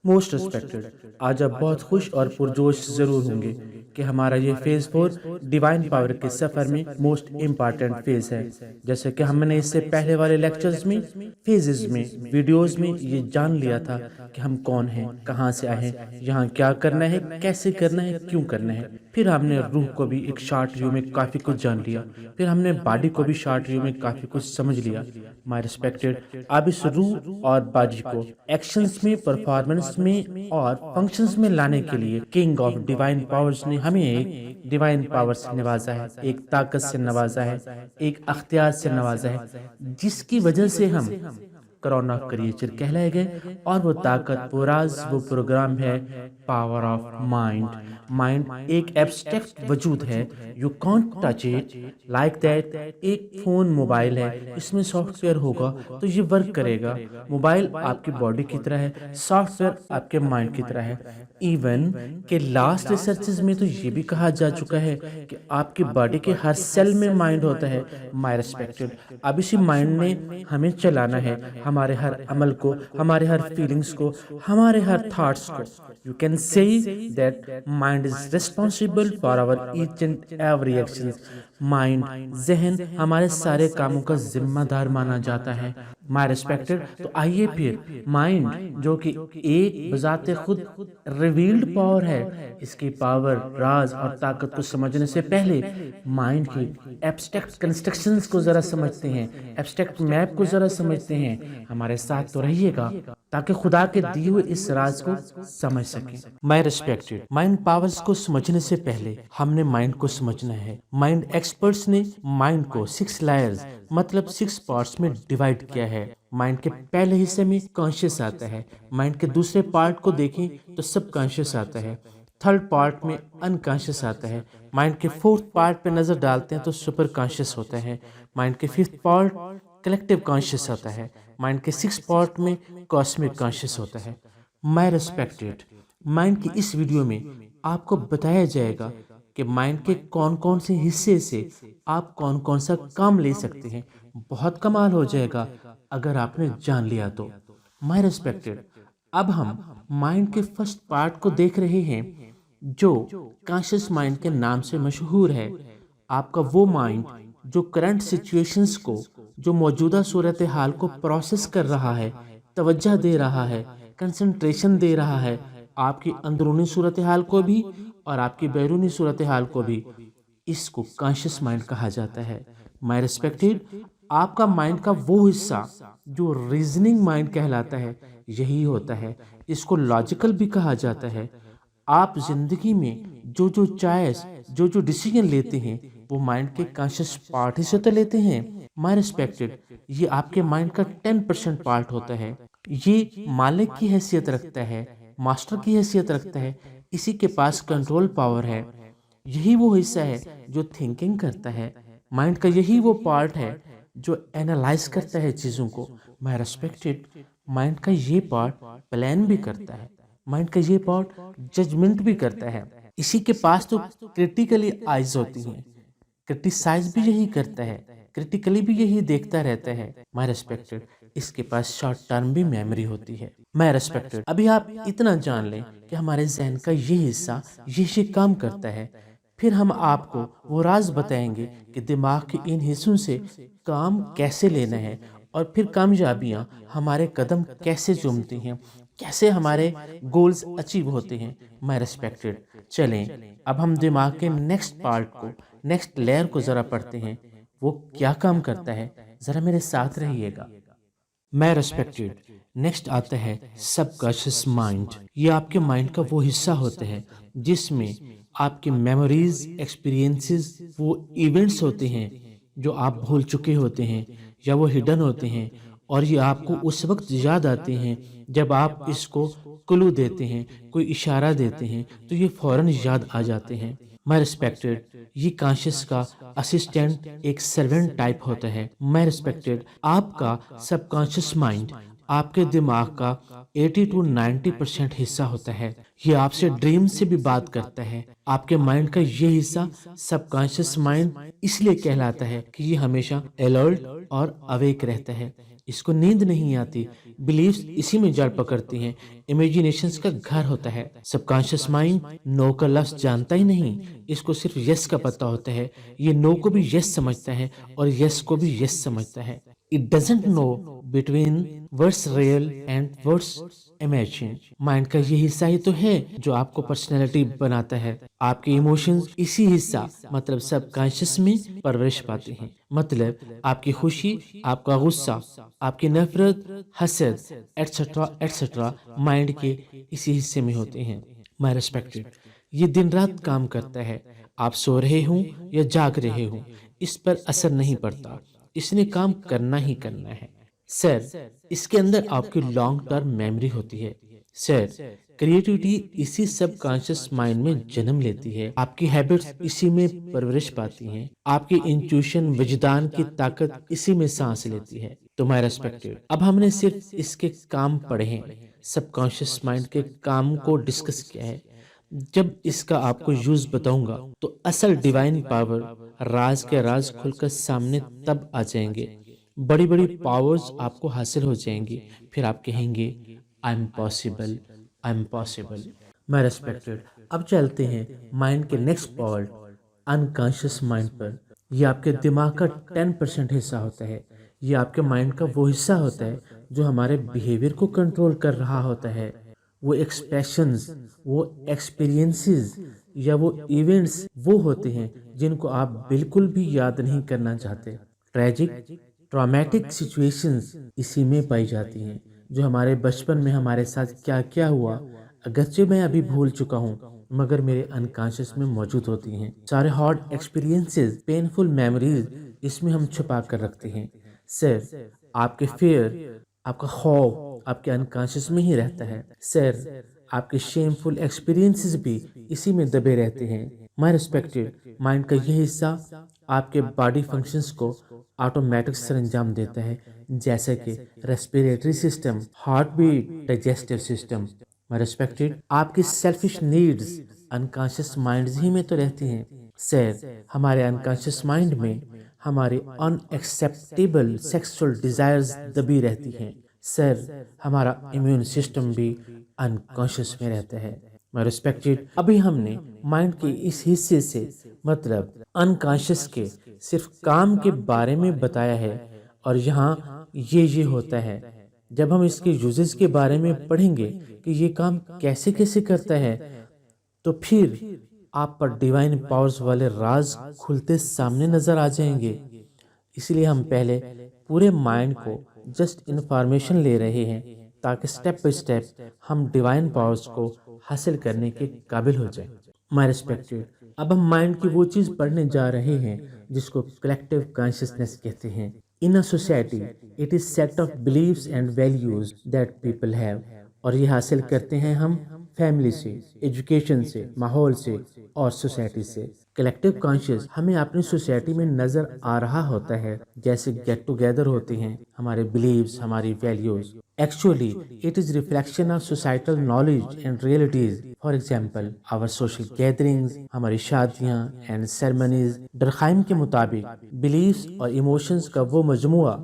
Most respected, آج آپ بہت خوش اور پرجوش ضرور ہوں گے کہ ہمارا یہ فیز 4 ڈیوائن پاور کے سفر میں موسٹ امپارٹنٹ فیز ہے۔ جیسے کہ ہم نے اس سے پہلے والے لیکچرز میں، فیزز میں، ویڈیوز میں یہ جان لیا تھا کہ ہم کون ہیں، کہاں سے آئے ہیں، یہاں کیا کرنا ہے، کیسے کرنا ہے، کیوں کرنا ہے۔ پھر ہم نے روح کو بھی ایک شارٹ ویو میں کافی کچھ جان لیا، پھر ہم نے باڈی کو بھی شارٹ ویو میں کافی کچھ سمجھ لیا۔ مائی ریسپیکٹڈ، اب اس روح اور باڈی کو ایکشنز میں، پرفارمنس میں اور فنکشنز میں لانے کے لیے کنگ آف ڈیوائن پاورز نے ہمیں ایک ڈیوائن پاور سے نوازا ہے، ایک طاقت سے نوازا ہے، ایک اختیار سے نوازا ہے، جس کی وجہ سے ہم کرونا کریچر کہلائے گئے، اور وہ طاقت، وہ راز، وہ پروگرام ہے پاور آف مائنڈ۔ مائنڈ ایک ایبسٹریکٹ وجود ہے، you can't touch it like that. ایک فون موبائل ہے، اس میں سافٹ ویئر ہوگا تو یہ ورک کرے گا۔ موبائل آپ کی باڈی کی طرح ہے، سافٹ ویئر آپ کے مائنڈ کی طرح ہے۔ ایون کہ لاسٹ ریسرچز میں تو یہ بھی کہا جا چکا ہے کہ آپ کی باڈی کے ہر سیل میں مائنڈ ہوتا ہے۔ مائی ریسپیکٹڈ، اب اسی مائنڈ نے ہمیں چلانا ہے، ہمارے ہر عمل کو، ہمارے ہر فیلنگز کو، ہمارے ہر تھاٹس کو۔ You can say that mind is responsible for our each and every action. Mind, ذہن ہمارے سارے کاموں کا ذمہ دار مانا جاتا ہے۔ مائی ریسپیکٹڈ، تو آئیے پھر مائنڈ جو کہ ایک بذات خود ریویلڈ پاور ہے، اس کی پاور، راز اور طاقت کو سمجھنے سے پہلے مائنڈ کی ایبسٹریکٹ کنسٹرکشنز کو ذرا سمجھتے ہیں، ایبسٹریکٹ میپ کو ذرا سمجھتے ہیں۔ ہمارے ساتھ تو رہیے گا تاکہ خدا کے دیے ہوئے اس راز کو سمجھ سکیں۔ مائی ریسپیکٹڈ، مائنڈ پاورز کو سمجھنے سے پہلے ہم نے مائنڈ کو سمجھنا ہے۔ مائنڈ ایکسپرٹس نے مائنڈ کو 6 لائرز مطلب 6 پارٹس میں ڈیوائڈ کیا ہے۔ مائنڈ کے پہلے حصے میں کانشیس آتا ہے، مائنڈ کے دوسرے پارٹ کو دیکھیں تو سب کانشیس آتا ہے، تھرڈ پارٹ میں انکانشیس آتا ہے، مائنڈ کے فورتھ پارٹ پہ نظر ڈالتے ہیں تو سپر کانشیس ہوتا ہے، مائنڈ کے ففتھ پارٹ کلیکٹیو کانشیس ہوتا ہے، مائنڈ کے 6 پارٹ میں کاسمک کانشیس ہوتا ہے۔ مائی ریسپیکٹڈ، مائنڈ کی اس ویڈیو میں آپ کو بتایا جائے گا کہ مائنڈ کے کون کون سے حصے سے آپ کون کون سا کام لے سکتے ہیں۔ بہت کمال ہو جائے گا اگر آپ نے جان لیا تو۔ مائی ریسپیکٹڈ، اب ہم مائنڈ کے فرسٹ پارٹ کو دیکھ رہے ہیں جو کانشیس مائنڈ کے نام سے مشہور ہے۔ آپ کا وہ مائنڈ جو کرنٹ سچویشنز کو، جو موجودہ صورتحال کو پروسیس کر رہا ہے، توجہ دے رہا ہے، کنسنٹریشن دے رہا ہے، آپ کی اندرونی صورتحال کو بھی اور آپ کی بیرونی صورتحال کو بھی، اس کو کانشیس مائنڈ کہا جاتا ہے۔ مائی ریسپیکٹڈ، آپ کا مائنڈ کا وہ حصہ جو ریزننگ مائنڈ کہلاتا ہے یہی ہوتا ہے، اس کو لاجیکل بھی کہا جاتا ہے۔ آپ زندگی میں جو جو چوائس، جو جو ڈیسیژن لیتے ہیں وہ مائنڈ کے کانشیس پارٹ ہی سے تو لیتے ہیں۔ مائی ریسپیکٹڈ، یہ آپ کے مائنڈ کا 10% پارٹ ہوتا ہے، یہ مالک کی حیثیت رکھتا ہے، ماسٹر کی حیثیت رکھتا ہے، اسی کے پاس کنٹرول پاور ہے۔ یہی وہ حصہ ہے جو تھنکنگ کرتا ہے، مائنڈ کا یہی وہ پارٹ ہے جو اینالائز کرتا ہے چیزوں کو۔ مائی ریسپیکٹڈ، مائنڈ کا یہ پارٹ پلان بھی کرتا ہے، مائنڈ کا یہ پارٹ ججمنٹ بھی کرتا ہے، اسی کے پاس تو کرٹیکلی آئیز ہوتی ہیں، کرٹیسائز بھی یہی کرتا ہے، کرٹیکلی بھی یہی دیکھتا رہتا ہے۔ مائی ریسپیکٹڈ، اس کے پاس شارٹ ٹرم بھی میموری ہوتی ہے۔ مائی ریسپیکٹڈ، ابھی آپ اتنا جان لیں کہ ہمارے ذہن کا یہ حصہ یہ کام کرتا ہے، پھر ہم آپ کو وہ راز بتائیں گے کہ دماغ کے ان حصوں سے کام کیسے لینا ہے، اور پھر کامیابیاں ہمارے قدم کیسے چومتی ہیں، کیسے ہمارے گولز اچیو ہوتے ہیں۔ مائی ریسپیکٹڈ، چلیں اب ہم دماغ کے نیکسٹ پارٹ کو، نیکسٹ لیئر کو ذرا پڑھتے ہیں، وہ کیا کام کرتا ہے، ذرا میرے ساتھ رہیے گا۔ مائی ریسپیکٹڈ، نیکسٹ آتا ہے سب کانشیس مائنڈ۔ یہ آپ کے مائنڈ کا وہ حصہ ہوتا ہے جس میں آپ کی میموریز، ایکسپیرینسز، وہ ایونٹس ہوتے ہیں جو آپ بھول چکے ہوتے ہیں یا وہ ہڈن ہوتے ہیں، اور یہ آپ کو اس وقت یاد آتے ہیں جب آپ اس کو کلو دیتے ہیں، کوئی اشارہ دیتے ہیں تو یہ فوراً یاد آ جاتے ہیں۔ مائی ریسپیکٹڈ، یہ کانشیس کا اسسٹنٹ ایک سرونٹ ٹائپ ہوتا ہے۔ مائی ریسپیکٹڈ، آپ کا سب کانشیس مائنڈ آپ کے دماغ کا 80 to 90% حصہ ہوتا ہے۔ یہ آپ سے ڈریم سے بھی بات کرتا ہے۔ آپ کے مائنڈ کا یہ حصہ سب کانشیس مائنڈ اس لیے کہلاتا ہے کہ یہ ہمیشہ الرٹ اور اویک رہتا ہے، اس کو نیند نہیں آتی، بلیفز اسی میں جڑ پکڑتی ہیں، امیجینیشنز کا گھر ہوتا ہے۔ سب کانشیس مائنڈ نو کا لفظ جانتا ہی نہیں، اس کو صرف یس کا پتہ ہوتا ہے، یہ نو کو بھی یس سمجھتا ہے اور یس کو بھی یس سمجھتا ہے۔ It doesn't know between what's real and what's imagined۔ Mind کا یہ حصہ ہی تو ہے جو آپ کو پرسنالٹی بناتا ہے۔ آپ کے ایموشنز اسی حصہ مطلب سب کانشیس میں پرورش پاتے ہیں۔ مطلب آپ کی خوشی، آپ کا غصہ، آپ کی نفرت، حسد ایٹسٹرا ایٹسٹرا مائنڈ کے اسی حصے میں ہوتے ہیں۔ مائی ریسپیکٹڈ، یہ دن رات کام کرتا ہے، آپ سو رہے ہوں یا جاگ رہے ہوں، اس پر اثر نہیں پڑتا، اس نے کام کرنا ہی کرنا ہے۔ سر، اس کے اندر آپ کی لانگ ٹرم میموری ہوتی ہے۔ سر، کریٹیوٹی اسی سب کانشیس مائنڈ میں جنم لیتی ہے، آپ کی ہیبٹس اسی میں پرورش پاتی ہیں، آپ کی انٹیوشن وجدان کی طاقت اسی میں سانس لیتی ہے۔ تو مائی ریسپیکٹڈ، اب ہم نے صرف اس کے کام پڑھے ہیں، سب کانشیس مائنڈ کے کام کو ڈسکس کیا ہے۔ جب اس کا آپ کو یوز بتاؤں گا تو اصل ڈیوائن پاور، راز کے راز کھل کر سامنے تب آ جائیں گے، بڑی بڑی پاورز آپ کو حاصل ہو جائیں گی، پھر آپ کہیں گے I am possible, I am possible. My respected, اب چلتے ہیں مائنڈ کے نیکسٹ پارٹ، انکانشیس مائنڈ پر۔ یہ آپ کے دماغ کا 10% حصہ ہوتا ہے، یہ آپ کے مائنڈ کا وہ حصہ ہوتا ہے جو ہمارے بیہیویئر کو کنٹرول کر رہا ہوتا ہے۔ وہ ایکسپریشنز، وہ ایکسپیرینسز یا وہ ایونٹس وہ ہوتے ہیں جن کو آپ بالکل بھی یاد نہیں کرنا چاہتے۔ ٹریجک، ٹرامیٹک سچویشنز اسی میں پائی جاتی ہیں، جو ہمارے بچپن میں ہمارے ساتھ کیا کیا ہوا، اگرچہ میں ابھی بھول چکا ہوں مگر میرے انکانشیس میں موجود ہوتی ہیں۔ سارے ہارڈ ایکسپیرینسز، پینفل میموریز اس میں ہم چھپا کر رکھتے ہیں۔ سر، آپ کے فیئر، آپ کا خوف آپ کے انکانشیس میں ہی رہتا ہے۔ سر، آپ کے شیم فل ایکسپیرینسز بھی اسی میں دبے رہتے ہیں۔ مائی ریسپیکٹڈ، مائنڈ کا یہ حصہ آپ کے باڈی فنکشنز کو آٹومیٹک سر انجام دیتا ہے، جیسے کہ respiratory system, heart beat, digestive system. My respected, آپ کی سیلفش نیڈز انکانشیس مائنڈز ہی میں تو رہتی ہیں۔ سر، ہمارے انکانشیس مائنڈ میں ہماری ان ایکسیپٹیبل سیکسول ڈیزائرز دبی رہتی ہیں۔ سر، ہمارا امیون سسٹم بھی انکانشیس میں رہتا ہے۔ مائی ریسپیکٹڈ، ابھی ہم نے مائنڈ کے اس حصے سے مطلب انکانشیس کے صرف کام کے بارے میں بتایا ہے، اور یہاں یہ ہوتا ہے۔ جب ہم اس کے یوزز کے بارے میں پڑھیں گے کہ یہ کام کیسے کیسے کرتا ہے، تو پھر آپ پر ڈیوائن پاورز والے راز کھلتے سامنے نظر آ جائیں گے۔ اس لیے ہم پہلے پورے مائنڈ کو جسٹ انفارمیشن لے رہے ہیں تاکہ سٹیپ بائی سٹیپ ہم ڈیوائن پاورز کو حاصل کرنے کے قابل ہو جائیں۔ مائی ریسپیکٹڈ، اب ہم مائنڈ کی وہ چیز پڑھنے جا رہے ہیں جس کو کلیکٹیو کانشیسنیس کہتے ہیں۔ In a society, it is set of beliefs and values that people have، اور یہ حاصل کرتے ہیں ہم فیملی سے، ایجوکیشن سے، ماحول سے اور سوسائٹی سے۔ کلیکٹیو کانشیس ہمیں اپنی سوسائٹی میں نظر آ رہا ہوتا ہے، جیسے گیٹ ٹوگیدر ہوتے ہیں، ہمارے بلیفز، ہماری values. Actually, it is reflection of societal knowledge and realities۔ For example, our social gatherings، ہماری شادیاں and ceremonies۔ ڈرخائم کے مطابق beliefs اور emotions کا وہ مجموعہ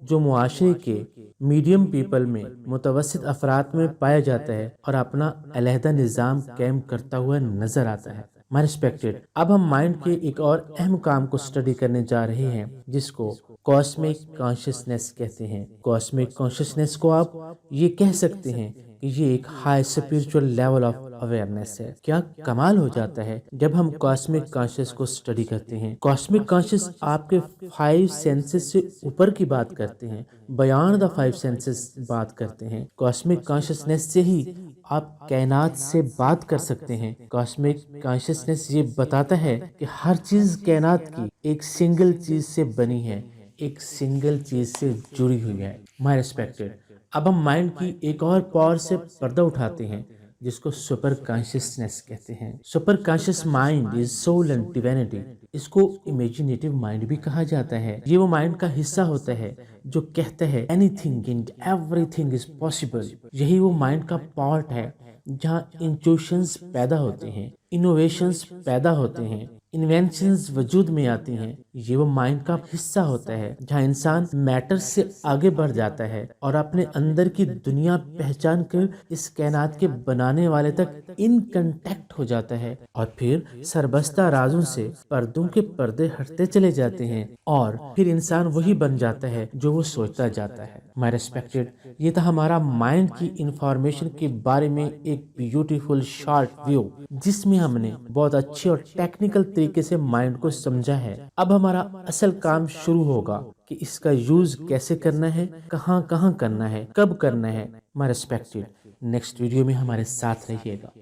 جو معاشرے کے میڈیم پیپل میں، متوسط افراد میں پایا جاتا ہے اور اپنا علیحدہ نظام قائم کرتا ہوا نظر آتا ہے۔ مائی ریسپیکٹڈ، اب ہم مائنڈ کے ایک اور اہم کام کو اسٹڈی کرنے جا رہے ہیں جس کو کاسمک کانشیسنیس کہتے ہیں۔ کاسمک کانشیسنیس کو آپ یہ کہہ سکتے ہیں کہ یہ ایک high spiritual level of awareness ہے۔ کیا کمال ہو جاتا ہے جب ہم کاسمک کانشیس کو اسٹڈی کرتے ہیں۔ کاسمک کانشیس آپ کے 5 سینسز سے اوپر کی بات کرتے ہیں، بیان دا 5 سینسز بات کرتے ہیں۔ کاسمک کانشیسنیس سے ہی آپ کائنات سے بات کر سکتے ہیں۔ کاسمک کانشیسنیس یہ بتاتا ہے کہ ہر چیز کائنات کی ایک سنگل چیز سے بنی ہے، ایک سنگل چیز سے جڑی ہوئی ہے۔ مائی ریسپیکٹڈ، اب ہم مائنڈ کی ایک اور پاور سے پردہ اٹھاتے ہیں جس کو سپر کانشیسنیس کہتے ہیں۔ Super conscious mind is soul and divinity. اس کو امیجینیٹو مائنڈ بھی کہا جاتا ہے۔ یہ وہ مائنڈ کا حصہ ہوتا ہے جو کہتا ہے any thing and every thing is possible. یہی وہ مائنڈ کا پارٹ ہے جہاں انٹیوشنز پیدا ہوتے ہیں، انوویشنز پیدا ہوتے ہیں، انوینشنز وجود میں آتی ہیں، یہ وہ مائنڈ کا حصہ ہوتا ہے جہاں انسان میٹر سے آگے بڑھ جاتا ہے اور اپنے اندر کی دنیا پہچان کر اس کائنات کے بنانے والے تک ان کنٹیکٹ ہو جاتا ہے، اور پھر سربستہ رازوں سے پردوں کے پردے ہٹتے چلے جاتے ہیں اور پھر انسان وہی بن جاتا ہے جو وہ سوچتا جاتا ہے۔ مائی ریسپیکٹڈ، یہ تھا ہمارا مائنڈ کی انفارمیشن کے بارے میں ایک بیوٹیفل شارٹ ویو، جس میں ہم نے بہت اچھے اور ٹیکنیکل طریقے سے مائنڈ کو سمجھا ہے۔ اب ہمارا اصل کام شروع ہوگا کہ اس کا یوز کیسے کرنا ہے، کہاں کہاں کرنا ہے، کب کرنا ہے۔ مائی ریسپیکٹڈ، نیکسٹ ویڈیو میں ہمارے ساتھ رہیے گا۔